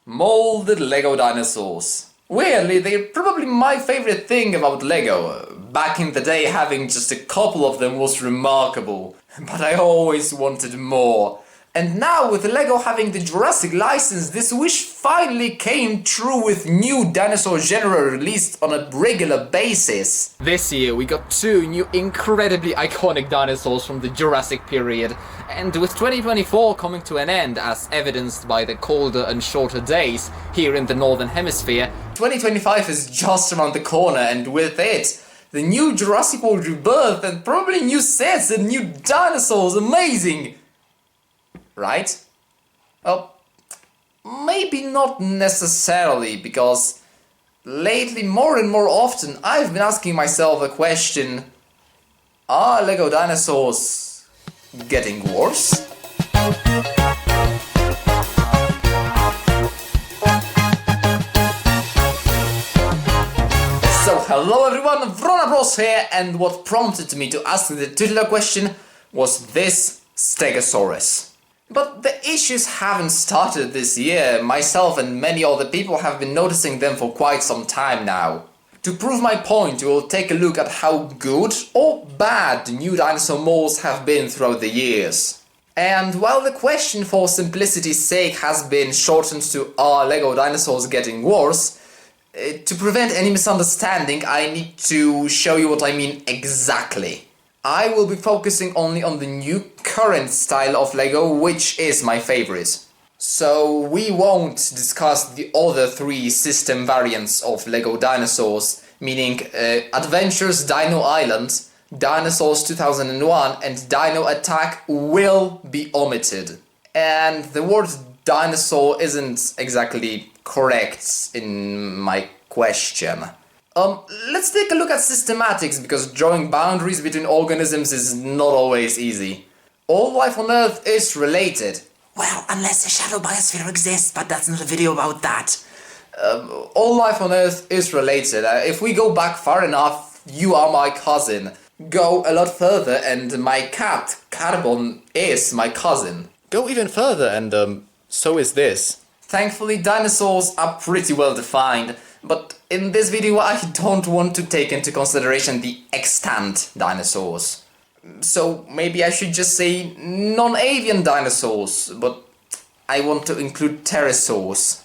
Molded Lego dinosaurs. Weirdly, they're probably my favorite thing about Lego. Back in the day, having just a couple of them was remarkable, but I always wanted more. And now, with Lego having the Jurassic license, this wish finally came true with new dinosaur genre released on a regular basis. This year we got two new incredibly iconic dinosaurs from the Jurassic period, and with 2024 coming to an end as evidenced by the colder and shorter days here in the Northern Hemisphere, 2025 is just around the corner, and with it, the new Jurassic World Rebirth and probably new sets and new dinosaurs, amazing! Right? Well, maybe not necessarily, because lately more and more often I've been asking myself the question, are Lego dinosaurs getting worse? So hello everyone, Bros here, and what prompted me to ask the titular question was this Stegosaurus. But the issues haven't started this year. Myself and many other people have been noticing them for quite some time now. To prove my point, we will take a look at how good or bad the new dinosaur molds have been throughout the years. And while the question for simplicity's sake has been shortened to are Lego dinosaurs getting worse, to prevent any misunderstanding I need to show you what I mean exactly. I will be focusing only on the new current style of Lego, which is my favorite. So we won't discuss the other three system variants of Lego dinosaurs, meaning Adventures Dino Island, Dinosaurs 2001 and Dino Attack will be omitted. And the word dinosaur isn't exactly correct in my question. Let's take a look at systematics, because drawing boundaries between organisms is not always easy. All life on Earth is related. Well, unless a shadow biosphere exists, but that's not a video about that. All life on Earth is related. If we go back far enough, you are my cousin. Go a lot further and my cat, Carbon, is my cousin. Go even further and so is this. Thankfully, dinosaurs are pretty well defined. But in this video I don't want to take into consideration the extant dinosaurs. So maybe I should just say non-avian dinosaurs, but I want to include pterosaurs.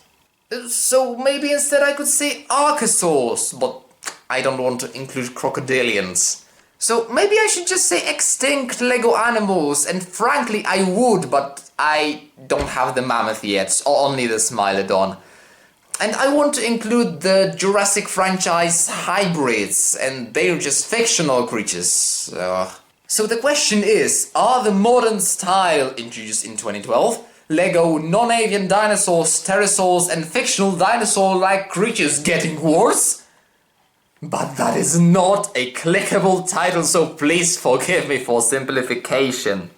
So maybe instead I could say archosaurs, but I don't want to include crocodilians. So maybe I should just say extinct Lego animals, and frankly I would, but I don't have the mammoth yet, or only the Smilodon. And I want to include the Jurassic franchise hybrids, and they're just fictional creatures. So the question is, are the modern style introduced in 2012, Lego non-avian dinosaurs, pterosaurs and fictional dinosaur-like creatures getting worse? But that is not a clickable title, so please forgive me for simplification.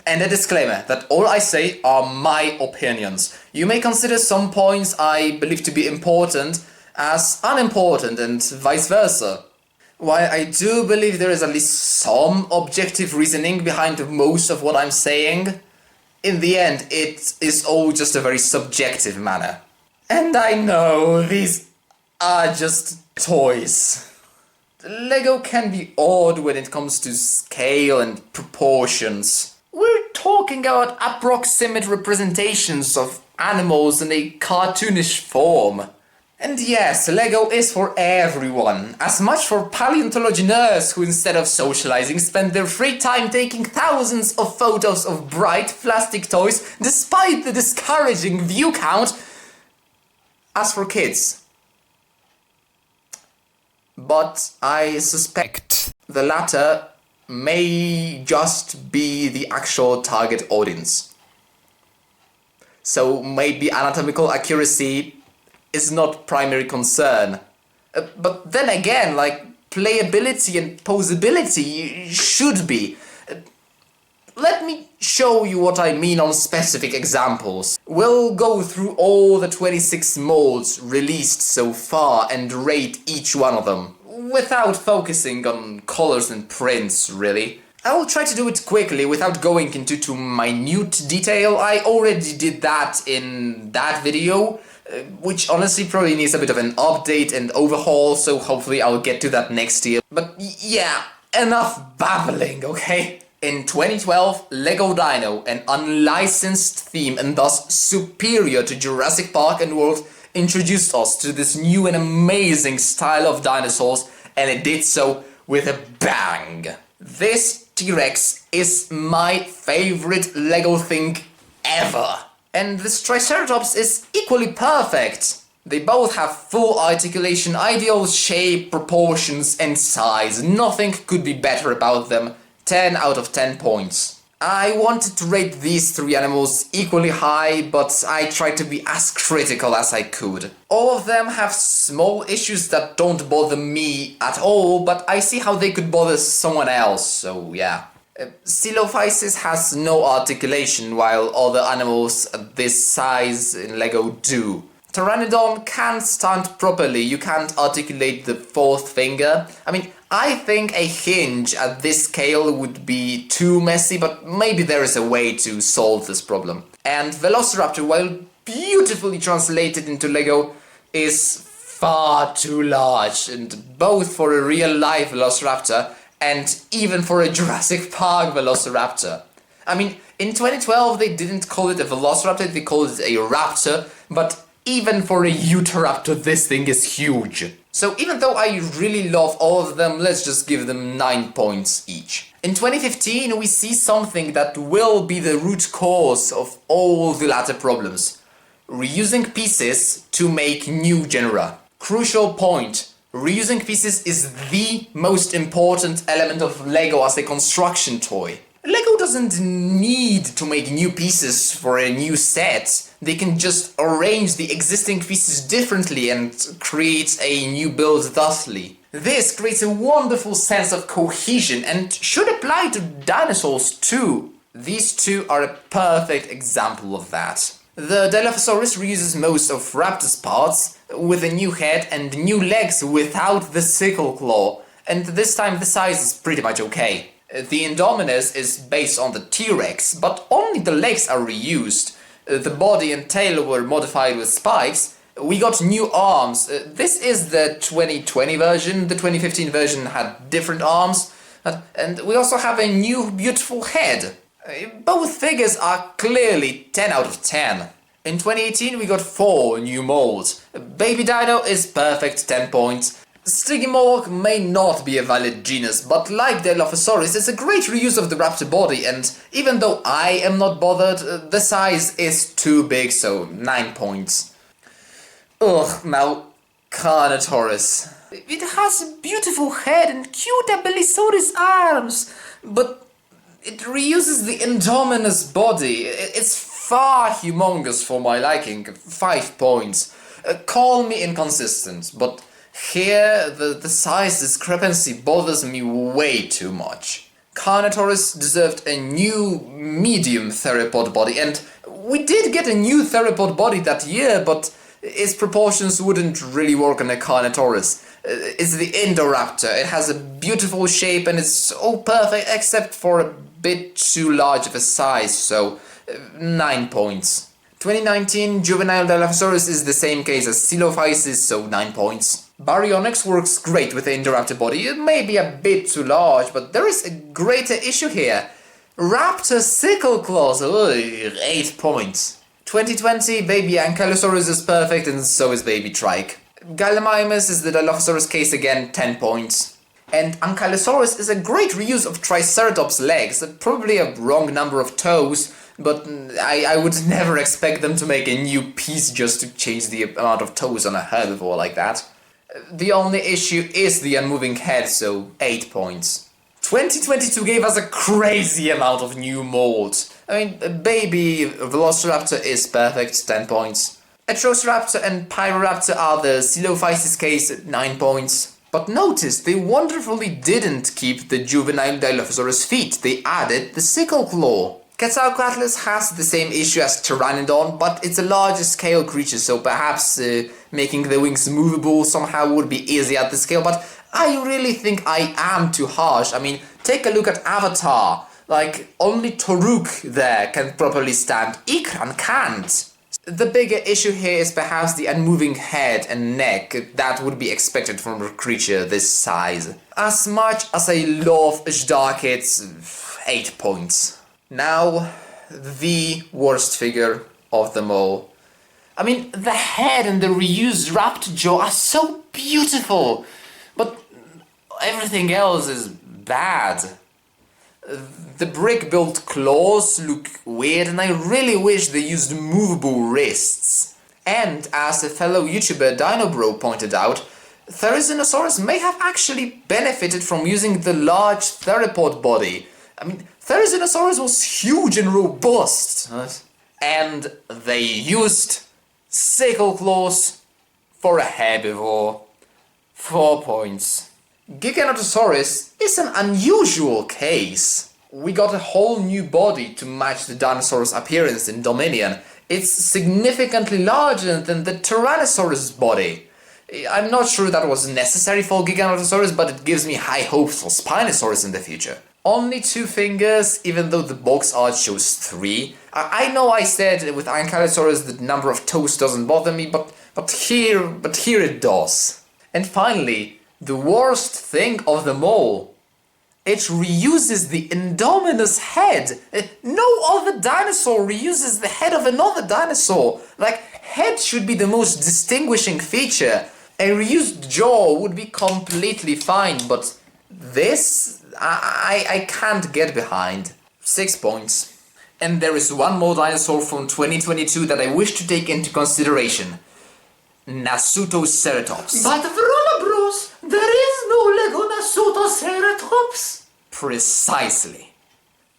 And a disclaimer that all I say are my opinions. You may consider some points I believe to be important as unimportant and vice versa. While I do believe there is at least some objective reasoning behind most of what I'm saying, in the end it is all just a very subjective matter. And I know these are just toys. Lego can be odd when it comes to scale and proportions. We're talking about approximate representations of animals in a cartoonish form. And yes, Lego is for everyone. As much for paleontology nerds who instead of socializing spend their free time taking thousands of photos of bright plastic toys despite the discouraging view count, as for kids. But I suspect the latter may just be the actual target audience. So maybe anatomical accuracy is not primary concern. But then again, like, playability and posability should be. Let me show you what I mean on specific examples. We'll go through all the 26 molds released so far and rate each one of them, without focusing on colors and prints, really. I will try to do it quickly without going into too minute detail. I already did that in that video, which honestly probably needs a bit of an update and overhaul, so hopefully I'll get to that next year. But yeah, enough babbling, okay? In 2012, Lego Dino, an unlicensed theme and thus superior to Jurassic Park and World, introduced us to this new and amazing style of dinosaurs, and it did so with a bang. This T-Rex is my favorite Lego thing ever. And this Triceratops is equally perfect. They both have full articulation, ideal shape, proportions and size. Nothing could be better about them. 10 out of 10 points. I wanted to rate these three animals equally high, but I tried to be as critical as I could. All of them have small issues that don't bother me at all, but I see how they could bother someone else, so yeah. Silophysis has no articulation, while other animals this size in Lego do. Pteranodon can't stand properly, you can't articulate the fourth finger. I think a hinge at this scale would be too messy, but maybe there is a way to solve this problem. And Velociraptor, while beautifully translated into Lego, is far too large, and both for a real-life Velociraptor and even for a Jurassic Park Velociraptor. In 2012 they didn't call it a Velociraptor, they called it a raptor, but even for a Utahraptor this thing is huge. So even though I really love all of them, let's just give them 9 points each. In 2015 we see something that will be the root cause of all the latter problems. Reusing pieces to make new genera. Crucial point. Reusing pieces is the most important element of Lego as a construction toy. Lego doesn't need to make new pieces for a new set. They can just arrange the existing pieces differently and create a new build thusly. This creates a wonderful sense of cohesion and should apply to dinosaurs too. These two are a perfect example of that. The Dilophosaurus reuses most of Raptor's parts, with a new head and new legs without the sickle claw, and this time the size is pretty much okay. The Indominus is based on the T-Rex, but only the legs are reused. The body and tail were modified with spikes. We got new arms. This is the 2020 version. The 2015 version had different arms. And we also have a new beautiful head. Both figures are clearly 10 out of 10. In 2018 we got 4 new molds. Baby Dino is perfect, 10 points. Stygimoloch may not be a valid genus, but like Dilophosaurus, it's a great reuse of the raptor body, and even though I am not bothered, the size is too big, so 9 points. Ugh, now Carnotaurus. It has a beautiful head and cute Allosaurus arms, but it reuses the Indominus body. It's far humongous for my liking, 5 points. Call me inconsistent, but here, the size discrepancy bothers me way too much. Carnotaurus deserved a new medium theropod body, and we did get a new theropod body that year, but its proportions wouldn't really work on a Carnotaurus. It's the Indoraptor. It has a beautiful shape and it's all perfect except for a bit too large of a size, so 9 points. 2019 Juvenile Dilophosaurus is the same case as Silophysis, so 9 points. Baryonyx works great with the Indoraptor body. It may be a bit too large, but there is a greater issue here. Raptor sickle claws, 8 points. 2020 Baby Ankylosaurus is perfect, and so is Baby Trike. Gallimimus is the Dilophosaurus case again, 10 points. And Ankylosaurus is a great reuse of Triceratops legs, probably a wrong number of toes, but I would never expect them to make a new piece just to change the amount of toes on a herbivore like that. The only issue is the unmoving head, so 8 points. 2022 gave us a crazy amount of new molds. Baby Velociraptor is perfect, 10 points. Atrociraptor and Pyroraptor are the Silophysis case, 9 points. But notice, they wonderfully didn't keep the juvenile Dilophosaurus feet, they added the sickle claw. Quetzalcoatlus has the same issue as Pteranodon, but it's a larger scale creature, so perhaps making the wings movable somehow would be easy at the scale, but I really think I am too harsh. I mean, take a look at Avatar. Like, only Toruk there can properly stand. Ikran can't. The bigger issue here is perhaps the unmoving head and neck that would be expected from a creature this size. As much as I love Jdarkits, 8 points. Now, the worst figure of them all. I mean, the head and the reused raptor jaw are so beautiful, but everything else is bad. The brick-built claws look weird, and I really wish they used movable wrists. And as a fellow YouTuber DinoBro pointed out, Therizinosaurus may have actually benefited from using the large theropod body. I mean, Therizinosaurus was huge and robust. And they used sickle claws for a herbivore. 4 points. Giganotosaurus is an unusual case. We got a whole new body to match the dinosaur's appearance in Dominion. It's significantly larger than the Tyrannosaurus body. I'm not sure that was necessary for Giganotosaurus, but it gives me high hopes for Spinosaurus in the future. Only 2 fingers, even though the box art shows 3. I know I said with Ankylosaurus the number of toes doesn't bother me, but here it does. And finally, the worst thing of them all. It reuses the Indominus head. No other dinosaur reuses the head of another dinosaur. Like, head should be the most distinguishing feature. A reused jaw would be completely fine, but this, I can't get behind. 6 points. And there is one more dinosaur from 2022 that I wish to take into consideration. Nasutoceratops. But Vrona Bros, there is no Lego Nasutoceratops. Precisely.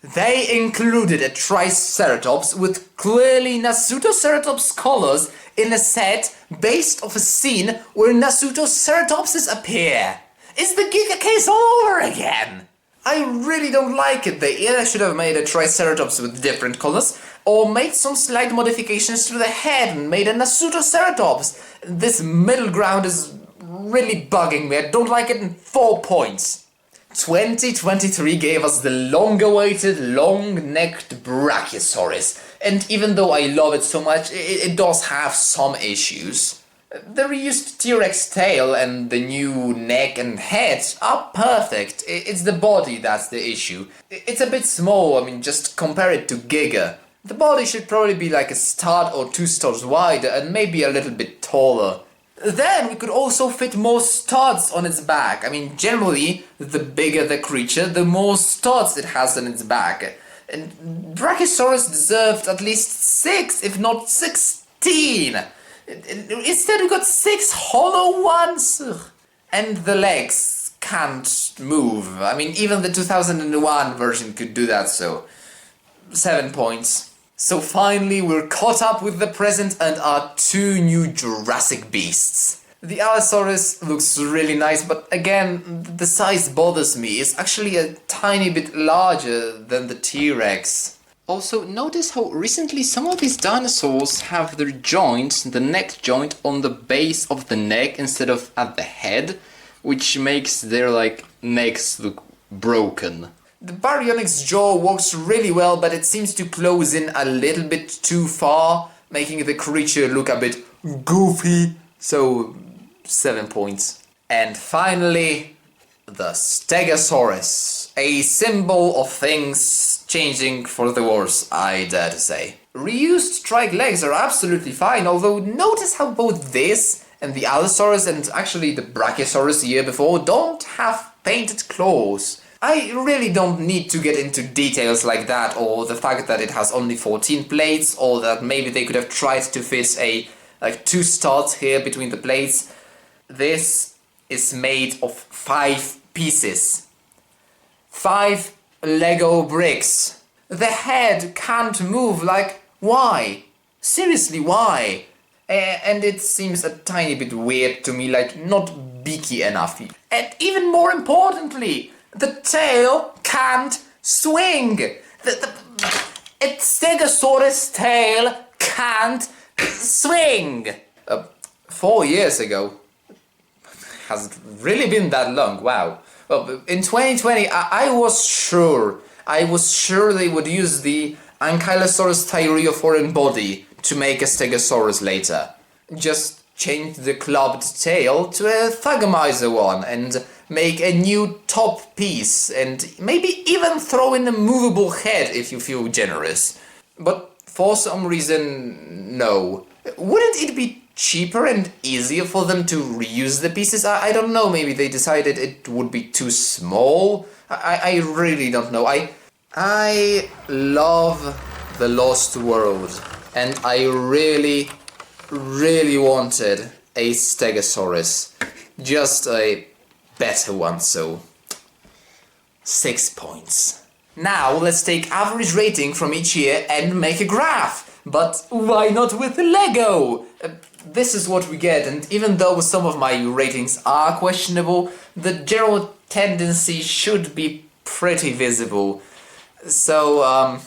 They included a Triceratops with clearly Nasutoceratops colors in a set based off a scene where Nasutoceratopses appear. Is the Giga case all over again? I really don't like it. They either should have made a Triceratops with different colors, or made some slight modifications to the head and made a Nasutoceratops. This middle ground is really bugging me. I don't like it in 4 points. 2023 gave us the long-awaited, long-necked Brachiosaurus, and even though I love it so much, it does have some issues. The reused T-Rex tail and the new neck and head are perfect. It's the body that's the issue. It's a bit small, I mean, just compare it to Giga. The body should probably be like a stud or 2 studs wider and maybe a little bit taller. Then we could also fit more studs on its back. I mean, generally, the bigger the creature, the more studs it has on its back. And Brachiosaurus deserved at least 6, if not 16. Instead we got 6 hollow ones. And the legs can't move. I mean, even the 2001 version could do that, so 7 points. So finally we're caught up with the present and our 2 new Jurassic beasts. The Allosaurus looks really nice, but again, the size bothers me. It's actually a tiny bit larger than the T-Rex. Also, notice how recently some of these dinosaurs have their joints, the neck joint, on the base of the neck instead of at the head, which makes their necks look broken. The Baryonyx jaw works really well, but it seems to close in a little bit too far, making the creature look a bit goofy, so 7 points. And finally, the Stegosaurus, a symbol of things changing for the worse, I dare to say. Reused trike legs are absolutely fine, although notice how both this and the Allosaurus and actually the Brachiosaurus the year before don't have painted claws. I really don't need to get into details like that, or the fact that it has only 14 plates, or that maybe they could have tried to fit a 2 studs here between the plates. This is made of 5 pieces. 5 Lego bricks. The head can't move, why? Seriously, why? And it seems a tiny bit weird to me, not beaky enough. And even more importantly, the tail can't swing. a Stegosaurus tail can't swing. 4 years ago. Has it really been that long? Wow. Well, in 2020, I was sure they would use the Ankylosaurus tyrrheoforeign body to make a Stegosaurus later. Just change the clubbed tail to a Thagomizer one and make a new top piece and maybe even throw in a movable head if you feel generous. But for some reason, no. Wouldn't it be cheaper and easier for them to reuse the pieces? I don't know, maybe they decided it would be too small. I really don't know. I love The Lost World, and I really wanted a Stegosaurus. Just a better one, so 6 points. Now let's take average rating from each year and make a graph. But why not with Lego? This is what we get, and even though some of my ratings are questionable, the general tendency should be pretty visible. So,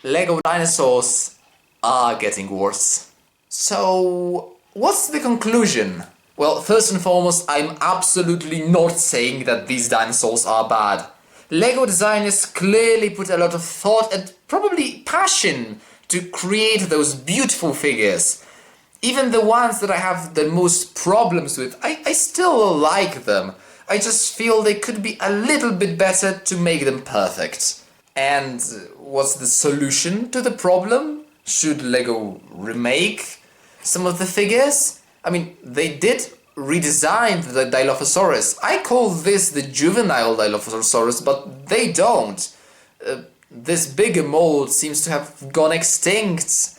Lego dinosaurs are getting worse. So, what's the conclusion? Well, first and foremost, I'm absolutely not saying that these dinosaurs are bad. Lego designers clearly put a lot of thought and probably passion to create those beautiful figures. Even the ones that I have the most problems with, I still like them. I just feel they could be a little bit better to make them perfect. And what's the solution to the problem? Should Lego remake some of the figures? I mean, they did redesign the Dilophosaurus. I call this the juvenile Dilophosaurus, but they don't. This bigger mold seems to have gone extinct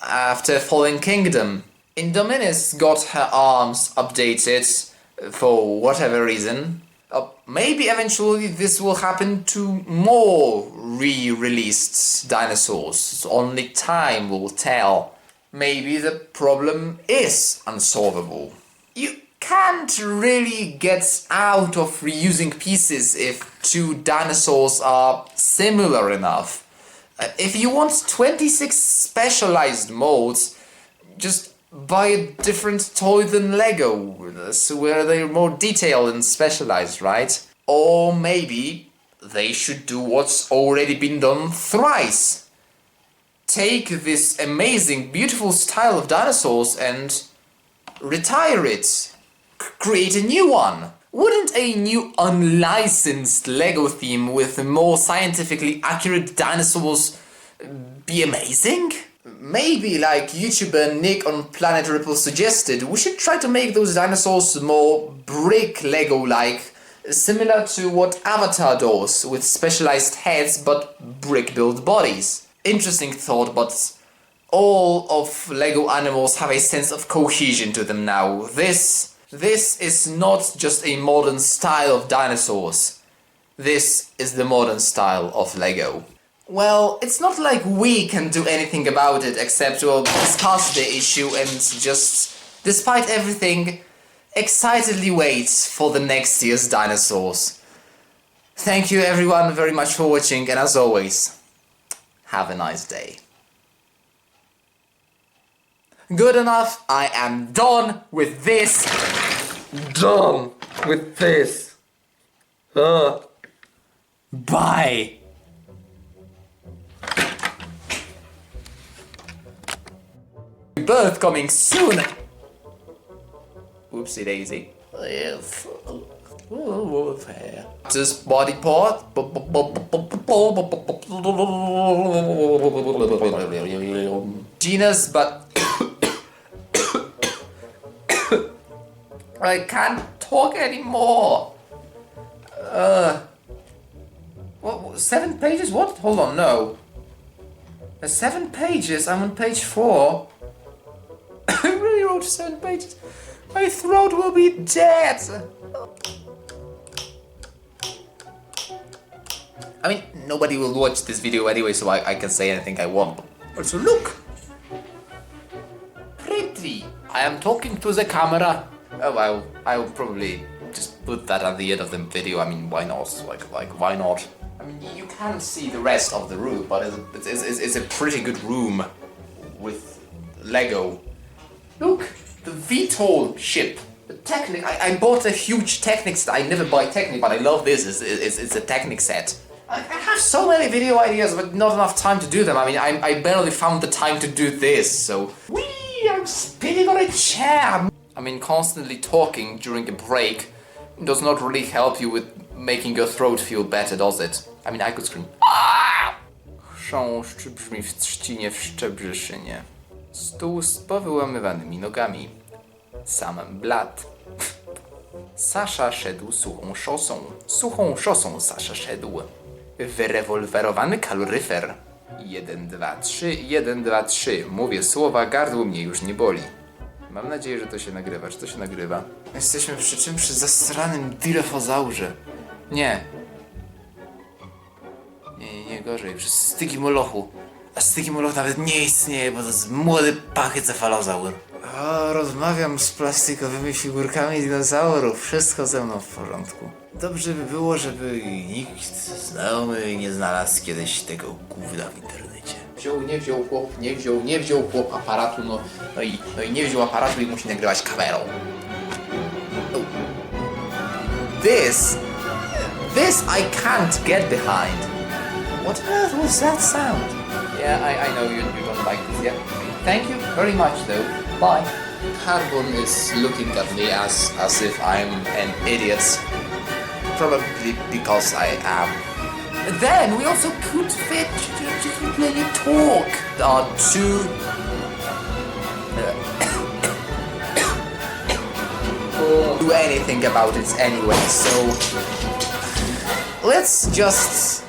after Fallen Kingdom. Indominus got her arms updated for whatever reason. Maybe eventually this will happen to more re-released dinosaurs. Only time will tell. Maybe the problem is unsolvable. You can't really get out of reusing pieces if two dinosaurs are similar enough. If you want 26 specialized molds, just buy a different toy than Lego, so where they're more detailed and specialized, right? Or maybe they should do what's already been done thrice. Take this amazing, beautiful style of dinosaurs and retire it. Create a new one. Wouldn't a new unlicensed Lego theme with more scientifically accurate dinosaurs be amazing? Maybe, like YouTuber Nick on Planet Ripple suggested, we should try to make those dinosaurs more brick Lego-like, similar to what Avatar does, with specialized heads but brick-built bodies. Interesting thought, but all of Lego animals have a sense of cohesion to them now. This is not just a modern style of dinosaurs. This is the modern style of Lego. Well, it's not like we can do anything about it except to discuss the issue and just, despite everything, excitedly wait for the next year's dinosaurs. Thank you everyone very much for watching, and as always, have a nice day. Good enough, I am done with this. Done with this. Bye. Rebirth coming soon. Whoopsie daisy. Just body part. Genus, but I can't talk anymore. What? 7 pages? What? Hold on, no. 7 pages. I'm on page 4. I really wrote 7 pages. My throat will be dead. I mean, nobody will watch this video anyway, so I can say anything I want. Also, look. Pretty. I am talking to the camera. Oh, well, I will probably just put that at the end of the video. I mean, why not? Like, why not? I mean, mean, you can't see the rest of the room, but it's a pretty good room with Lego. Look, the VTOL ship. The Technic. I bought a huge Technic set. I never buy Technic, but I love this. It's a Technic set. I have so many video ideas, but not enough time to do them. I mean, I barely found the time to do this, so... Whee! I'm spinning on a chair! I mean, constantly talking during a break does not really help you with making your throat feel better, does it? I mean, I could scream. Chrząszcz brzmi w trzcinie w Szczebrzeszynie. Stół z powyłamywanymi nogami. Sam blat. Sasza szedł suchą szosą Sasza szedł. Wyrewolwerowany kaloryfer. 1, 2, 3, 1, 2, 3. Mówię słowa, gardło mnie już nie boli. Mam nadzieję, że to się nagrywa. Czy to się nagrywa? Jesteśmy przy czym? Przy zasranym dirofozaurze. Nie, gorzej. Przy Stygimolochu. A Stygimoloch nawet nie istnieje, bo to jest młody pachycefalozaur. Rozmawiam z plastikowymi figurkami dinozaurów. Wszystko ze mną w porządku. Dobrze by było, żeby nikt znajomy nie znalazł kiedyś tego gówna w internecie. Nie wziął chłop aparatu, no i nie wziął aparatu i musi nagrywać kamerą. This I can't get behind. What on earth was that sound? Yeah, I know you don't like this. Yeah, thank you very much though. Bye. Carbon is looking at me as if I'm an idiot. Probably because I am. Then we also could fit just really talk. There are two. Do anything about it anyway, so let's just